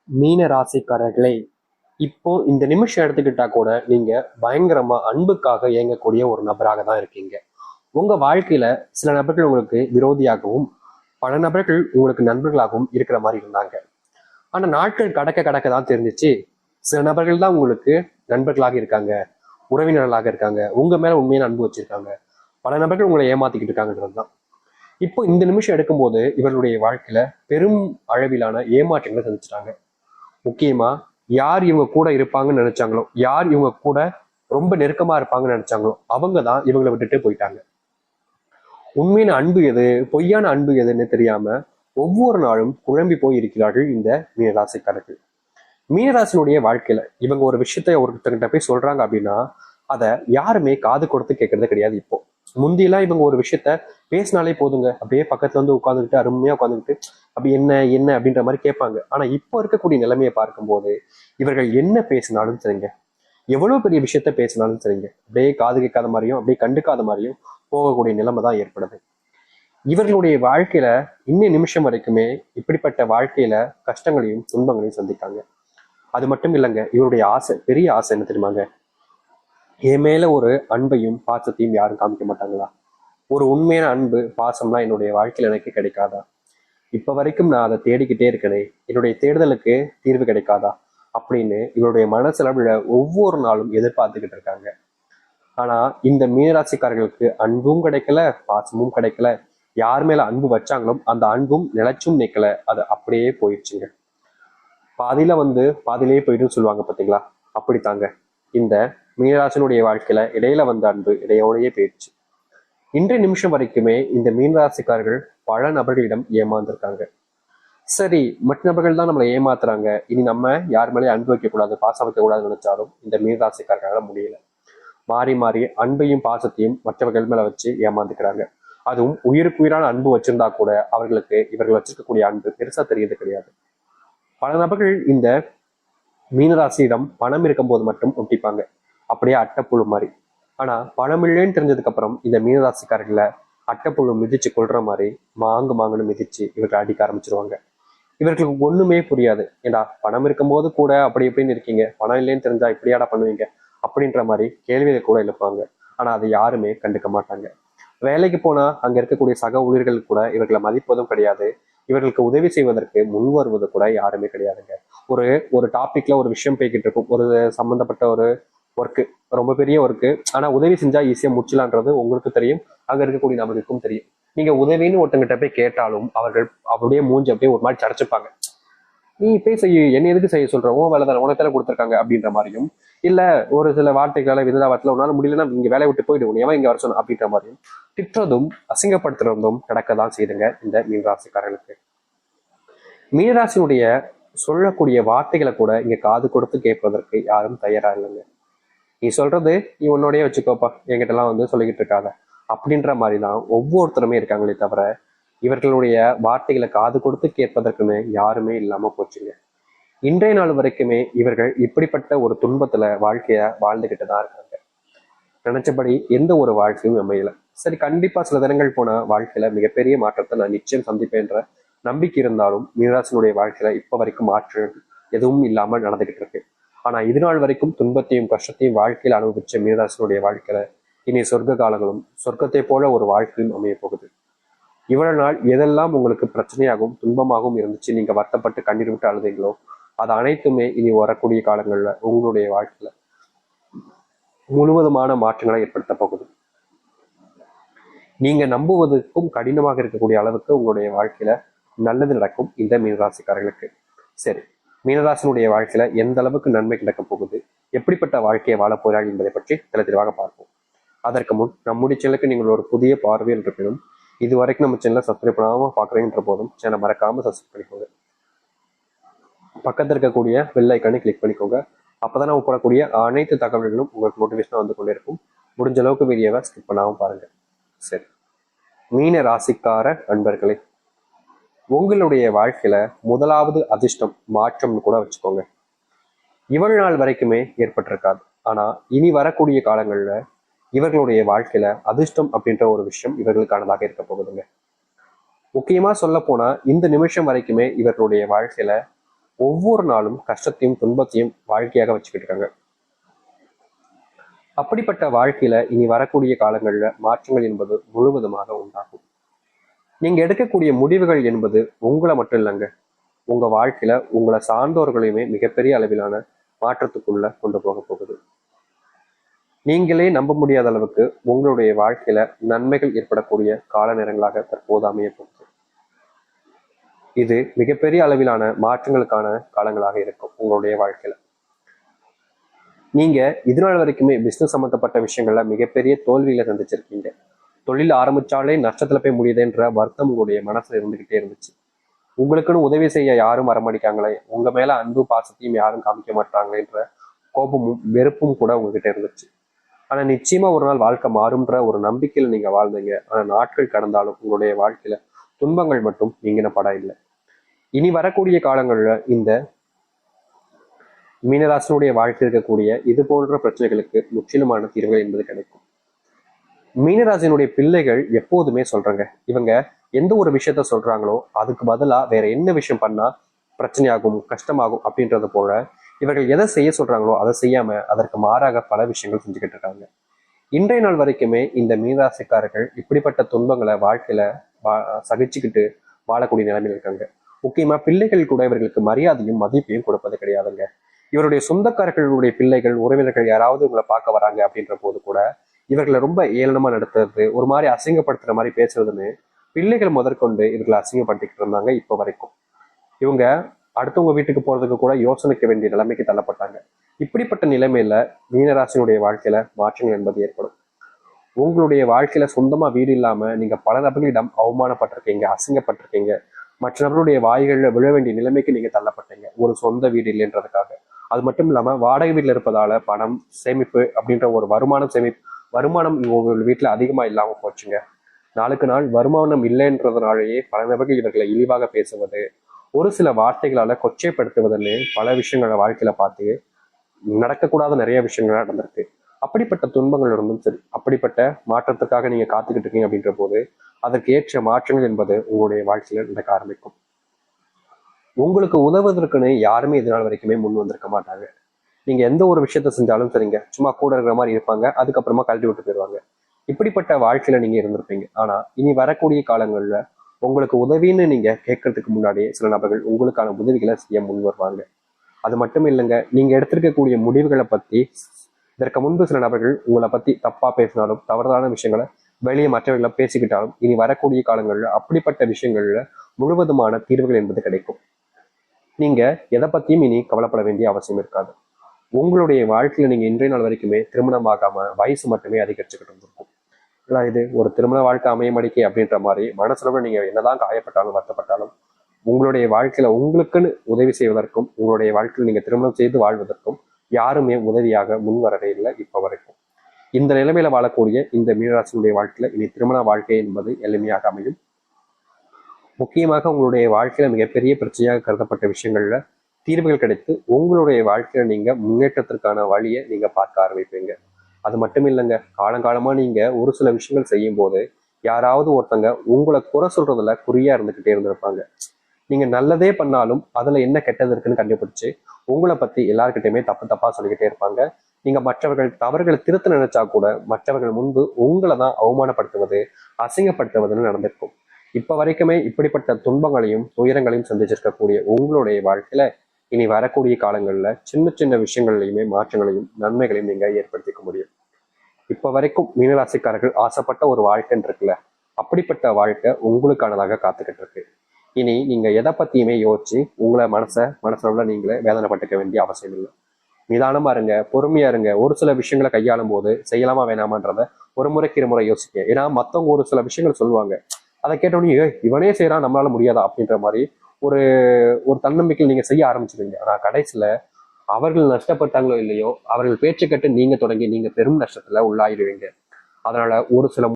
மீன ராசிக்காரர்களே, இப்போ இந்த நிமிஷம் எடுத்துக்கிட்டா கூட நீங்க பயங்கரமா அன்புக்காக இயங்கக்கூடிய ஒரு நபராக தான் இருக்கீங்க. உங்க வாழ்க்கையில சில நபர்கள் உங்களுக்கு விரோதியாகவும், பல நபர்கள் உங்களுக்கு நண்பர்களாகவும் இருக்கிற மாதிரி இருந்தாங்க. ஆனா நாட்கள் கடக்க கடக்க தான் தெரிஞ்சிச்சு, சில நபர்கள் தான் உங்களுக்கு நண்பர்களாக இருக்காங்க, உறவினர்களாக இருக்காங்க, உங்க மேல உண்மையான அன்பு வச்சிருக்காங்க. பல நபர்கள் உங்களை ஏமாத்திக்கிட்டு இருக்காங்கன்றது தான். இப்போ இந்த நிமிஷம் எடுக்கும்போது இவர்களுடைய வாழ்க்கையில பெரும் அளவிலான ஏமாற்றங்களை சந்திச்சிட்டாங்க. முக்கியமா யார் இவங்க கூட இருப்பாங்கன்னு நினைச்சாங்களோ, யார் இவங்க கூட ரொம்ப நெருக்கமா இருப்பாங்கன்னு நினைச்சாங்களோ, அவங்க தான் இவங்களை விட்டுட்டு போயிட்டாங்க. உண்மையான அன்பு எது, பொய்யான அன்பு எதுன்னு தெரியாம ஒவ்வொரு நாளும் குழம்பி போய் இருக்கிறார்கள் இந்த மீனராசிக்காரர்கள். மீனராசினுடைய வாழ்க்கையில இவங்க ஒரு விஷயத்த ஒருத்தர்கிட்ட போய் சொல்றாங்க அப்படின்னா, அதை யாருமே காது கொடுத்து கேட்கறது கிடையாது. இப்போ முந்தியெல்லாம் இவங்க ஒரு விஷயத்த பேசினாலே போதுங்க, அப்படியே பக்கத்துல வந்து உட்காந்துக்கிட்டு அருமையா உட்காந்துக்கிட்டு அப்படி என்ன என்ன அப்படின்ற மாதிரி கேட்பாங்க. ஆனா இப்போ இருக்கக்கூடிய நிலைமையை பார்க்கும்போது இவர்கள் என்ன பேசினாலும் சரிங்க, எவ்வளவு பெரிய விஷயத்த பேசினாலும் சரிங்க, அப்படியே காது கேட்காத மாதிரியும் அப்படியே கண்டுக்காத மாதிரியும் போகக்கூடிய நிலைமை தான் ஏற்படுது. இவர்களுடைய வாழ்க்கையில இன்னும் நிமிஷம் வரைக்குமே இப்படிப்பட்ட வாழ்க்கையில கஷ்டங்களையும் துன்பங்களையும் சந்திக்காங்க. அது மட்டும் இல்லைங்க, இவருடைய ஆசை, பெரிய ஆசை என்ன தெரியுமாங்க? என் மேல ஒரு அன்பையும் பாசத்தையும் யாரும் காமிக்க மாட்டாங்களா? ஒரு உண்மையான அன்பு பாசம்லாம் என்னுடைய வாழ்க்கையில எனக்கு கிடைக்காதா? இப்ப வரைக்கும் நான் அதை தேடிக்கிட்டே இருக்கனே, என்னுடைய தேடுதலுக்கு தீர்வு கிடைக்காதா அப்படின்னு இவருடைய மனசளவுல ஒவ்வொரு நாளும் எதிர்பார்த்துக்கிட்டு இருக்காங்க. ஆனா இந்த மீனராசிக்காரர்களுக்கு அன்பும் கிடைக்கல, பாசமும் கிடைக்கல. யார் மேல அன்பு வச்சாங்களோ அந்த அன்பும் நிலைச்சும் நிக்கல, அது அப்படியே போயிடுச்சுங்க. பாதியில வந்து பாதியிலேயே போயிட்டுன்னு சொல்லுவாங்க பாத்தீங்களா, அப்படித்தாங்க இந்த மீனராசினுடைய வாழ்க்கையில இடையில வந்த அன்பு இடையோடையே போயிடுச்சு. இன்றைய நிமிஷம் வரைக்குமே இந்த மீனராசிக்காரர்கள் பல நபர்களிடம் ஏமாந்துருக்காங்க. சரி, மற்ற நபர்கள் தான் நம்மளை ஏமாத்துறாங்க, இனி நம்ம யார் மேலேயும் அன்பு வைக்கக்கூடாது, பாசம் வைக்கக்கூடாதுன்னு நினைச்சாலும் இந்த மீனராசிக்காரர்களால முடியல. மாறி மாறி அன்பையும் பாசத்தையும் மற்றவர்கள் மேல வச்சு ஏமாந்துக்கிறாங்க. அதுவும் உயிருக்கு உயிரான அன்பு வச்சிருந்தா கூட அவர்களுக்கு இவர்கள் வச்சிருக்கக்கூடிய அன்பு பெருசா தெரியறது கிடையாது. பல நபர்கள் இந்த மீனராசியிடம் பணம் இருக்கும்போது மட்டும் ஒட்டிப்பாங்க, அப்படியே அட்டைப்புழு மாதிரி. ஆனா பணம் இல்லைன்னு தெரிஞ்சதுக்கு அப்புறம் இந்த மீனராசிக்காரர்களை அட்டைப்புழு மிதிச்சு கொள்ற மாதிரி மாங்கு மாங்குன்னு மிதிச்சு இவர்கள் அடிக்க ஆரம்பிச்சிருவாங்க. இவர்களுக்கு ஒண்ணுமே புரியாது. ஏண்டா பணம் இருக்கும்போது கூட அப்படி இப்படின்னு இருக்கீங்க, பணம் இல்லைன்னு தெரிஞ்சா இப்படியாடா பண்ணுவீங்க அப்படின்ற மாதிரி கேள்வியை கூட எழுப்பாங்க. ஆனா அதை யாருமே கண்டுக்க மாட்டாங்க. வேலைக்கு போனா அங்க இருக்கக்கூடிய சக ஊழியர்கள் கூட இவர்களை மதிப்பதும் கிடையாது. இவர்களுக்கு உதவி செய்வதற்கு முன் வருவது கூட யாருமே கிடையாதுங்க. ஒரு ஒரு டாபிக்ல ஒரு விஷயம் போய்கிட்டு இருக்கும், ஒரு சம்பந்தப்பட்ட ஒரு ஒர்க்கு, ரொம்ப பெரிய ஒர்க்கு. ஆனா உதவி செஞ்சா ஈஸியா முடிச்சலான்றது உங்களுக்கு தெரியும், அங்க இருக்கக்கூடிய நபருக்கும் தெரியும். நீங்க உதவின்னு ஒருத்தங்கிட்ட போய் கேட்டாலும் அவர்கள் அப்படியே மூஞ்சி அப்படியே ஒரு மாதிரி சடைச்சுப்பாங்க. நீ போய் செய்ய, என்ன எதுக்கு செய்ய சொல்ற, உன் வேலை தானே, உனக்கு கொடுத்துருக்காங்க அப்படின்ற மாதிரியும், இல்ல ஒரு சில வார்த்தைகளால விதவாரத்துல உன்னால முடியலன்னா இங்க வேலையை விட்டு போயிடு, உன் எவன் இங்க வர சொன்ன அப்படின்ற மாதிரியும் திட்டுறதும் அசிங்கப்படுத்துறதும் கிடக்கதான் செய்துங்க இந்த மீனராசிக்காரர்களுக்கு. மீனராசினுடைய சொல்லக்கூடிய வார்த்தைகளை கூட இங்க காது கொடுத்து கேட்பதற்கு யாரும் தயாரா இல்லைங்க. நீ சொல்றது நீ உன்னோடய வச்சுக்கோப்பா, என்கிட்ட எல்லாம் வந்து சொல்லிக்கிட்டு இருக்காங்க அப்படின்ற மாதிரிதான் ஒவ்வொருத்தருமே இருக்காங்களே தவிர இவர்களுடைய வார்த்தைகளை காது கொடுத்து கேட்பதற்குன்னு யாருமே இல்லாம போச்சுங்க. இன்றைய நாள் வரைக்குமே இவர்கள் இப்படிப்பட்ட ஒரு துன்பத்துல வாழ்க்கைய வாழ்ந்துகிட்டு தான் இருக்காங்க. நினைச்சபடி எந்த ஒரு வாழ்க்கையும் அமையல. சரி, கண்டிப்பா சில தினங்கள் போன வாழ்க்கையில மிகப்பெரிய மாற்றத்தை நான் நிச்சயம் சந்திப்பேன்ற நம்பிக்கை இருந்தாலும் மீனராசினுடைய வாழ்க்கையில இப்ப வரைக்கும் மாற்றம் எதுவும் இல்லாமல் நடந்துகிட்டு இருக்கு. ஆனா இது நாள் வரைக்கும் துன்பத்தையும் கஷ்டத்தையும் வாழ்க்கையில அனுபவிச்ச மீனராசினுடைய வாழ்க்கையில இனி சொர்க்க காலங்களும் சொர்க்கத்தை போல ஒரு வாழ்க்கையும் அமைய போகுது. இவ்வளவு நாள் எதெல்லாம் உங்களுக்கு பிரச்சனையாகவும் துன்பமாகவும் இருந்துச்சு, நீங்க வருத்தப்பட்டு கண்ணீர் விட்டு அழுதீங்களோ அது அனைத்துமே இனி வரக்கூடிய காலங்கள்ல உங்களுடைய வாழ்க்கையில முழுவதுமான மாற்றங்களை ஏற்படுத்த போகுது. நீங்க நம்புவதற்கும் கடினமாக இருக்கக்கூடிய அளவுக்கு உங்களுடைய வாழ்க்கையில நல்லது நடக்கும் இந்த மீனராசிக்காரர்களுக்கு. சரி, மீனராசினுடைய வாழ்க்கையில எந்த அளவுக்கு நன்மை கிடைக்க போகுது, எப்படிப்பட்ட வாழ்க்கையை வாழ போகிறார்கள் என்பதை பற்றி தெளிவாக பார்ப்போம். அதற்கு முன் நம்முடைய சேனலுக்கு நீங்கள் ஒரு புதிய பார்வையில் இருப்பினும் இது வரைக்கும் நம்ம சேனலை சப்ஸ்கிரைப் பண்ணாம பாக்குறீங்கன்ற போதும் சேனல் மறக்காம சப்ஸ்கிரைப் பண்ணிக்கோங்க. பக்கத்தில் இருக்கக்கூடிய பெல் ஐக்கானை கிளிக் பண்ணிக்கோங்க. அப்பதான் நம்ம போடக்கூடிய அனைத்து தகவல்களும் உங்களுக்கு நோட்டிஃபிகேஷன் வந்து கொண்டே இருக்கும். முடிஞ்ச அளவுக்கு வீடியோவை ஸ்கிப் பண்ணாம பாருங்க. சரி, மீன ராசிக்கார நண்பர்களே, உங்களுடைய வாழ்க்கையில முதலாவது அதிர்ஷ்டம் மாற்றம்னு கூட வச்சுக்கோங்க. இவ்வளவு நாள் வரைக்குமே ஏற்பட்டிருக்காது. ஆனா இனி வரக்கூடிய காலங்கள்ல இவர்களுடைய வாழ்க்கையில அதிர்ஷ்டம் அப்படின்ற ஒரு விஷயம் இவர்களுக்கானதாக இருக்க போகுதுங்க. முக்கியமா சொல்ல போனா இந்த நிமிஷம் வரைக்குமே இவர்களுடைய வாழ்க்கையில ஒவ்வொரு நாளும் கஷ்டத்தையும் துன்பத்தையும் வாழ்க்கையாக வச்சுக்கிட்டு இருக்காங்க. அப்படிப்பட்ட வாழ்க்கையில இனி வரக்கூடிய காலங்கள்ல மாற்றங்கள் என்பது முழுவதுமாக உண்டாகும். நீங்க எடுக்கக்கூடிய முடிவுகள் என்பது உங்களை மட்டும் இல்லைங்க, உங்க வாழ்க்கையில உங்களை சார்ந்தோர்களையுமே மிகப்பெரிய அளவிலான மாற்றத்துக்குள்ள கொண்டு போக போகுது. நீங்களே நம்ப முடியாத அளவுக்கு உங்களுடைய வாழ்க்கையில நன்மைகள் ஏற்படக்கூடிய கால நேரங்களாக தற்போது அமைய போகுது. இது மிகப்பெரிய அளவிலான மாற்றங்களுக்கான காலங்களாக இருக்கும் உங்களுடைய வாழ்க்கையில. நீங்க இதனால வரைக்குமே பிசினஸ் சம்பந்தப்பட்ட விஷயங்கள்ல மிகப்பெரிய தோல்வியில சந்திச்சிருக்கீங்க. தொழில் ஆரம்பிச்சாலே நஷ்டத்துல போய் முடியுதுன்ற வருத்தம் உங்களுடைய மனசுல இருந்துகிட்டே இருந்துச்சு. உங்களுக்குன்னு உதவி செய்ய யாரும் வரமாட்டாங்களே, உங்க மேல அன்பு பாசத்தையும் யாரும் காமிக்க மாட்டாங்களேன்ற கோபமும் வெறுப்பும் கூட உங்ககிட்ட இருந்துச்சு. ஆனா நிச்சயமா ஒரு நாள் வாழ்க்கை மாறும்ன்ற ஒரு நம்பிக்கையில நீங்க வாழ்ந்தீங்க. ஆனா நாட்கள் கடந்தாலும் உங்களுடைய வாழ்க்கையில துன்பங்கள் மட்டும் நீங்கின படம் இல்லை. இனி வரக்கூடிய காலங்கள்ல இந்த மீனராசினுடைய வாழ்க்கை இருக்கக்கூடிய இது போன்ற பிரச்சனைகளுக்கு முற்றிலுமான தீர்வுகள் என்பது கிடைக்கும். மீனராசினுடைய பிள்ளைகள் எப்போதுமே சொல்றாங்க, இவங்க எந்த ஒரு விஷயத்த சொல்றாங்களோ அதுக்கு பதிலா வேற என்ன விஷயம் பண்ணா பிரச்சனையாகும் கஷ்டமாகும் அப்படின்றது போல இவர்கள் எதை செய்ய சொல்றாங்களோ அதை செய்யாம அதற்கு மாறாக பல விஷயங்கள் செஞ்சுக்கிட்டு இருக்காங்க. இன்றைய நாள் வரைக்குமே இந்த மீனராசிக்காரர்கள் இப்படிப்பட்ட துன்பங்களை வாழ்க்கையில சகிச்சுக்கிட்டு வாழக்கூடிய நிலைமையில் இருக்காங்க. முக்கியமா பிள்ளைகள் கூட இவர்களுக்கு மரியாதையும் மதிப்பையும் கொடுப்பது கிடையாதுங்க. இவருடைய சொந்தக்காரர்களுடைய பிள்ளைகள் உறவினர்கள் யாராவது இவங்களை பார்க்க வராங்க அப்படின்ற போது கூட இவர்களை ரொம்ப ஏளனமா நடத்துறது, ஒரு மாதிரி அசிங்கப்படுத்துற மாதிரி பேசுறதுன்னு பிள்ளைகள் முதற்கொண்டு இவர்களை அசிங்கப்படுத்திக்கிட்டு இருந்தாங்க. இப்போ வரைக்கும் இவங்க அடுத்தவங்க வீட்டுக்கு போறதுக்கு கூட யோசனைக்க வேண்டிய நிலைமைக்கு தள்ளப்பட்டாங்க. இப்படிப்பட்ட நிலைமையில மீனராசினுடைய வாழ்க்கையில மாற்றங்கள் என்பது ஏற்படும். உங்களுடைய வாழ்க்கையில சொந்தமா வீடு இல்லாம நீங்க பல நபர்களிடம் அவமானப்பட்டிருக்கீங்க, அசிங்கப்பட்டிருக்கீங்க, மற்ற நபருடைய வாய்கள்ல விழ வேண்டிய நிலைமைக்கு நீங்க தள்ளப்பட்டீங்க ஒரு சொந்த வீடு இல்லைன்றதுக்காக. அது மட்டும் இல்லாம வாடகை வீட்டுல இருப்பதால பணம் சேமிப்பு அப்படின்ற ஒரு வருமானம் உங்கள் வீட்டுல அதிகமா இல்லாம போச்சுங்க. நாளுக்கு நாள் வருமானம் இல்லைன்றதுனாலேயே பல நபர்கள் இவர்களை இழிவாக பேசுவது, ஒரு சில வார்த்தைகளால கொச்சைப்படுத்துவதுன்னு பல விஷயங்களை வாழ்க்கையில பார்த்து நடக்கக்கூடாத நிறைய விஷயங்கள் நடந்திருக்கு. அப்படிப்பட்ட துன்பங்கள் இருந்தும் சரி, அப்படிப்பட்ட மாற்றத்துக்காக நீங்க காத்துக்கிட்டு இருக்கீங்க அப்படின்ற போது அதற்கு ஏற்ற மாற்றங்கள் என்பது உங்களுடைய வாழ்க்கையில நடக்க ஆரம்பிக்கும். உங்களுக்கு உதவுவதற்குன்னு யாருமே இது நாள் வரைக்குமே முன் வந்திருக்க மாட்டாங்க. நீங்க எந்த ஒரு விஷயத்த செஞ்சாலும் சரிங்க, சும்மா கூட இருக்கிற மாதிரி இருப்பாங்க, அதுக்கப்புறமா கழட்டி விட்டு போயிடுவாங்க. இப்படிப்பட்ட வாழ்க்கையில நீங்க இருந்திருப்பீங்க. ஆனா இனி வரக்கூடிய காலங்கள்ல உங்களுக்கு உதவின்னு நீங்க கேட்கறதுக்கு முன்னாடியே சில நபர்கள் உங்களுக்கான உதவிகளை செய்ய முன் வருவாங்க. அது மட்டும் இல்லைங்க, நீங்க எடுத்திருக்கக்கூடிய முடிவுகளை பத்தி இதற்கு முன்பு சில நபர்கள் உங்களை பத்தி தப்பா பேசினாலும் தவறான விஷயங்களை வெளியே மற்றவர்களை பேசிக்கிட்டாலும் இனி வரக்கூடிய காலங்கள்ல அப்படிப்பட்ட விஷயங்கள்ல முழுவதுமான தீர்வுகள் என்பது கிடைக்கும். நீங்க எதை பத்தியும் இனி கவலைப்பட வேண்டிய அவசியம் இருக்காது. உங்களுடைய வாழ்க்கையில நீங்க இன்றைய நாள் வரைக்குமே திருமணம் ஆகாம வயசு மட்டுமே அதிகரிச்சுக்கிட்டு இருந்திருக்கும். இது ஒரு திருமண வாழ்க்கை அமையமடிக்கை அப்படின்ற மாதிரி மனசுல நீங்க என்னதான் காயப்பட்டாலும் வருத்தப்பட்டாலும் உங்களுடைய வாழ்க்கையில உங்களுக்குன்னு உதவி செய்வதற்கும் உங்களுடைய வாழ்க்கையில் நீங்க திருமணம் செய்து வாழ்வதற்கும் யாருமே உதவியாக முன் வரவே இல்லை இப்ப வரைக்கும். இந்த நிலைமையில வாழக்கூடிய இந்த மீனராசினுடைய வாழ்க்கையில இனி திருமண வாழ்க்கை என்பது எளிமையாக அமையும். முக்கியமாக உங்களுடைய வாழ்க்கையில மிகப்பெரிய பிரச்சனையாக கருதப்பட்ட விஷயங்கள்ல தீர்வுகள் கிடைத்து உங்களுடைய வாழ்க்கையில நீங்க முன்னேற்றத்திற்கான வழியை நீங்க பார்க்க ஆரம்பிப்பீங்க. அது மட்டும் இல்லைங்க, காலங்காலமா நீங்க ஒரு சில விஷயங்கள் செய்யும் போது யாராவது ஒருத்தங்க உங்களை குறை சொல்றதுல குறியா இருந்துகிட்டே இருந்திருப்பாங்க. நீங்க நல்லதே பண்ணாலும் அதுல என்ன கெட்டது இருக்குன்னு கண்டுபிடிச்சு உங்களை பத்தி எல்லாருக்கிட்டையுமே தப்பு தப்பா சொல்லிக்கிட்டே இருப்பாங்க. நீங்க மற்றவர்கள் தவறுகளை திருத்த நினைச்சா கூட மற்றவர்கள் முன்பு உங்களை தான் அவமானப்படுத்துவது அசிங்கப்படுத்துவதுன்னு நடந்திருக்கும். இப்ப வரைக்குமே இப்படிப்பட்ட துன்பங்களையும் துயரங்களையும் சந்திச்சிருக்கக்கூடிய உங்களுடைய வாழ்க்கையில இனி வரக்கூடிய காலங்கள்ல சின்ன சின்ன விஷயங்கள்லையுமே மாற்றங்களையும் நன்மைகளையும் நீங்க ஏற்படுத்திக்க முடியும். இப்ப வரைக்கும் மீனராசிக்காரர்கள் ஆசைப்பட்ட ஒரு வாழ்க்கைன்னு இருக்குல்ல, அப்படிப்பட்ட வாழ்க்கை உங்களுக்கானதாக காத்துக்கிட்டு இருக்கு. இனி நீங்க எதை பத்தியுமே யோசிச்சு உங்களை மனசுல நீங்களே வேதனைப்பட்டுக்க வேண்டிய அவசியம் இல்லை. நிதானமா இருங்க, பொறுமையா இருங்க. ஒரு சில விஷயங்களை கையாளும் போது செய்யலாமா வேணாமான்றத ஒரு முறைக்கு இருமுறை யோசிக்க. ஏன்னா மத்தவங்க ஒரு சில விஷயங்கள் சொல்லுவாங்க, அதை கேட்டோடனே இவனே செய்யறான் நம்மளால முடியாதா அப்படின்ற மாதிரி ஒரு ஒரு தன்னம்பிக்கையில் நீங்க செய்ய ஆரம்பிச்சிருவீங்க. ஆனா கடைசியில அவர்கள் நஷ்டப்பட்டாங்களோ இல்லையோ அவர்கள் பேச்சு கேட்டு நீங்க தொடங்கி நீங்க பெரும் நஷ்டத்துல உள்ளாயிடுவீங்க. அதனால ஒரு சில